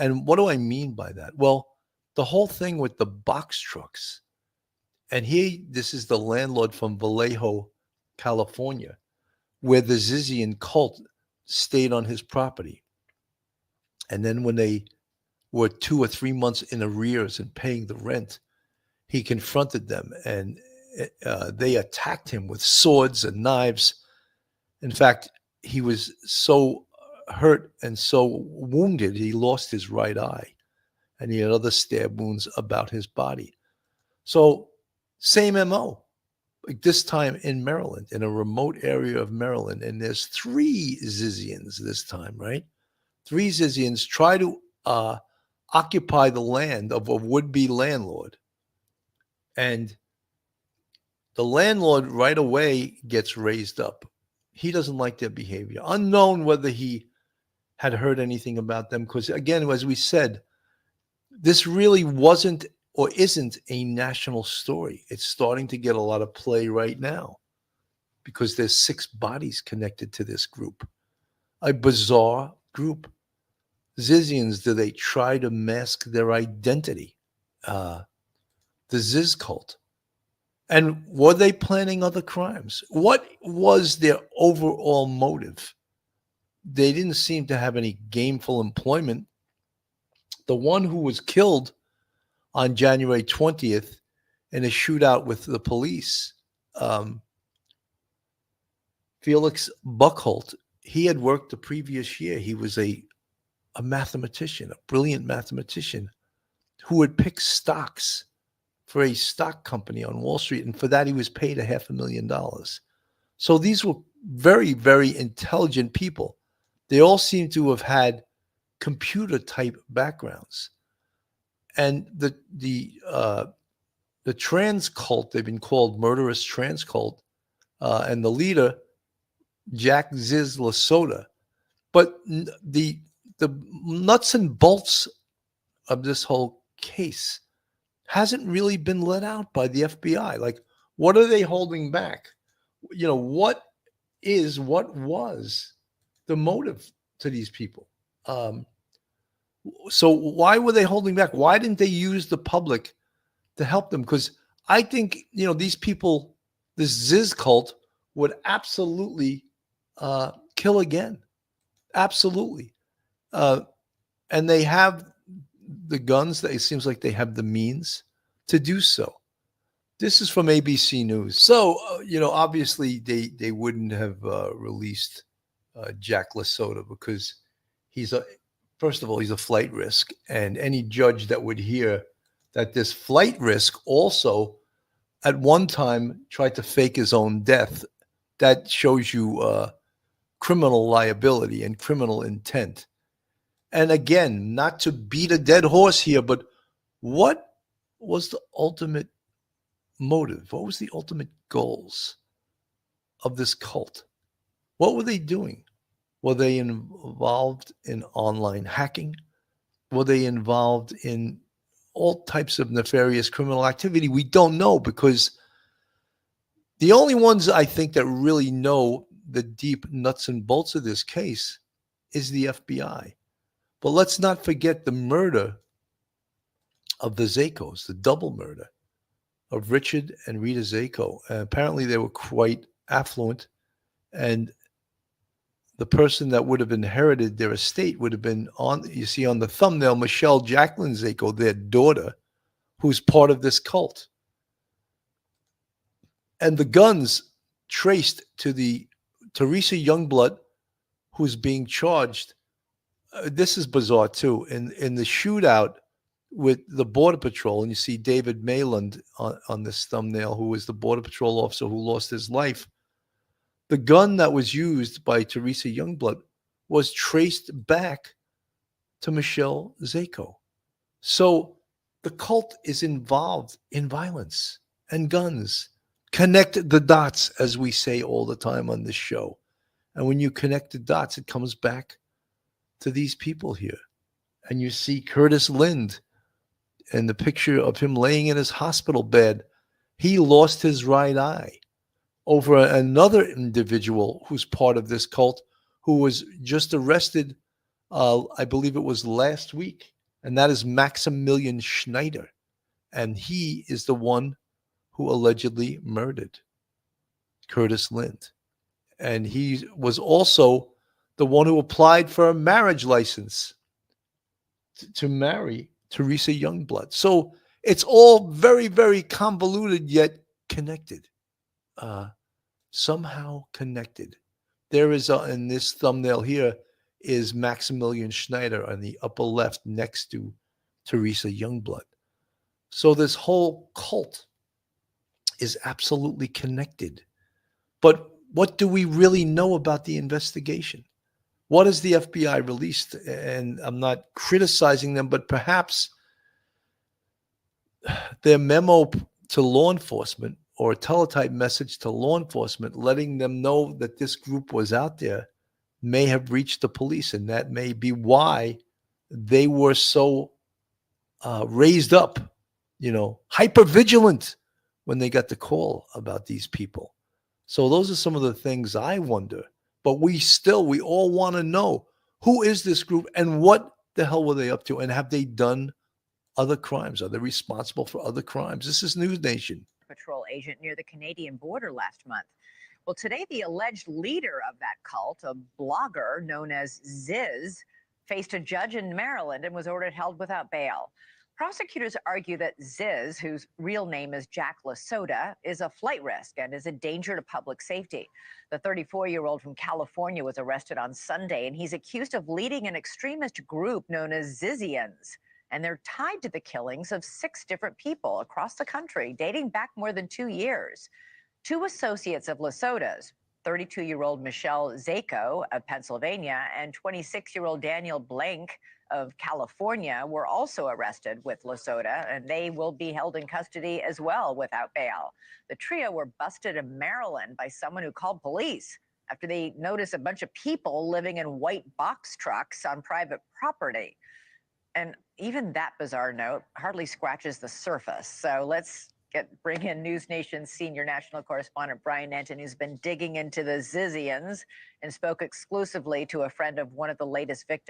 And what do I mean by that? Well, the whole thing with the box trucks. And this is the landlord from Vallejo, California, where the Zizian cult stayed on his property. And then when they were 2 or 3 months in arrears and paying the rent, he confronted them, and they attacked him with swords and knives. In fact, he was so hurt and so wounded, he lost his right eye, and he had other stab wounds about his body. So same MO, like this time in Maryland, in a remote area of Maryland, and there's 3 Zizians this time, right? 3 Zizians try to occupy the land of a would-be landlord. And the landlord right away gets raised up. He doesn't like their behavior. Unknown whether he had heard anything about them, because again, as we said, this really wasn't or isn't a national story. It's starting to get a lot of play right now because there's 6 bodies connected to this group. A bizarre group. Zizians, do they try to mask their identity? The Ziz Cult. And were they planning other crimes? What was their overall motive? They didn't seem to have any gainful employment. The one who was killed on January 20th in a shootout with the police, Felix Buchholz, he had worked the previous year. He was a mathematician, a brilliant mathematician who would pick stocks for a stock company on Wall Street. And for that, he was paid $500,000. So these were very, very intelligent people. They all seem to have had computer type backgrounds. And the trans cult, they've been called murderous trans cult, and the leader, Jack Ziz Lasota. But the nuts and bolts of this whole case hasn't really been let out by the FBI. Like, what are they holding back? You know, what was the motive to these people? So why were they holding back? Why didn't they use the public to help them? Because I think, these people, this Ziz cult would absolutely kill again. Absolutely. And they have the guns. It seems like they have the means to do so. This is from ABC News. So, obviously they wouldn't have released Jack Lasota because first of all, he's a flight risk. And any judge that would hear that this flight risk also at one time tried to fake his own death, that shows you criminal liability and criminal intent. And again, not to beat a dead horse here, but what was the ultimate motive? What was the ultimate goals of this cult? What were they doing? Were they involved in online hacking? Were they involved in all types of nefarious criminal activity? We don't know, because the only ones I think that really know the deep nuts and bolts of this case is the FBI. But let's not forget the murder of the Zakos, the double murder of Richard and Rita Zako. Apparently they were quite affluent, and the person that would have inherited their estate would have been you see on the thumbnail, Michelle Jacqueline Zako, their daughter, who's part of this cult. And the guns traced to the Teresa Youngblood, who's being charged. This is bizarre too. In the shootout with the Border Patrol, and you see David Mayland on this thumbnail, who was the Border Patrol officer who lost his life. The gun that was used by Teresa Youngblood was traced back to Michelle Zako. So the cult is involved in violence and guns. Connect the dots, as we say all the time on this show. And when you connect the dots, it comes back to these people here. And you see Curtis Lind and the picture of him laying in his hospital bed. He lost his right eye over another individual who's part of this cult, who was just arrested I believe it was last week, and that is Maximilian Schneider. And he is the one who allegedly murdered Curtis Lind. And he was also the one who applied for a marriage license to marry Teresa Youngblood. So it's all very, very convoluted yet connected. Uh, Somehow connected. There is in this thumbnail here is Maximilian Schneider on the upper left next to Teresa Youngblood. So this whole cult is absolutely connected. But what do we really know about the investigation? What has the FBI released? And I'm not criticizing them, but perhaps their memo to law enforcement or a teletype message to law enforcement letting them know that this group was out there may have reached the police, and that may be why they were so raised up, hyper vigilant when they got the call about these people. So those are some of the things I wonder. But we all want to know, who is this group and what the hell were they up to, and have they done other crimes? Are they responsible for other crimes? This is News Nation. Patrol agent near the Canadian border last month. Well, today, the alleged leader of that cult, a blogger known as Ziz, faced a judge in Maryland and was ordered held without bail. Prosecutors argue that Ziz, whose real name is Jack Lasota, is a flight risk and is a danger to public safety. The 34-year-old from California was arrested on Sunday, and he's accused of leading an extremist group known as Zizians. And they're tied to the killings of 6 different people across the country, dating back more than 2 years. 2 associates of Lasota's, 32-year-old Michelle Zako of Pennsylvania and 26-year-old Daniel Blank of California, were also arrested with Lasota, and they will be held in custody as well without bail. The trio were busted in Maryland by someone who called police after they noticed a bunch of people living in white box trucks on private property. And even that bizarre note hardly scratches the surface. So let's bring in News Nation's senior national correspondent Brian Anton, who's been digging into the Zizians and spoke exclusively to a friend of one of the latest victims.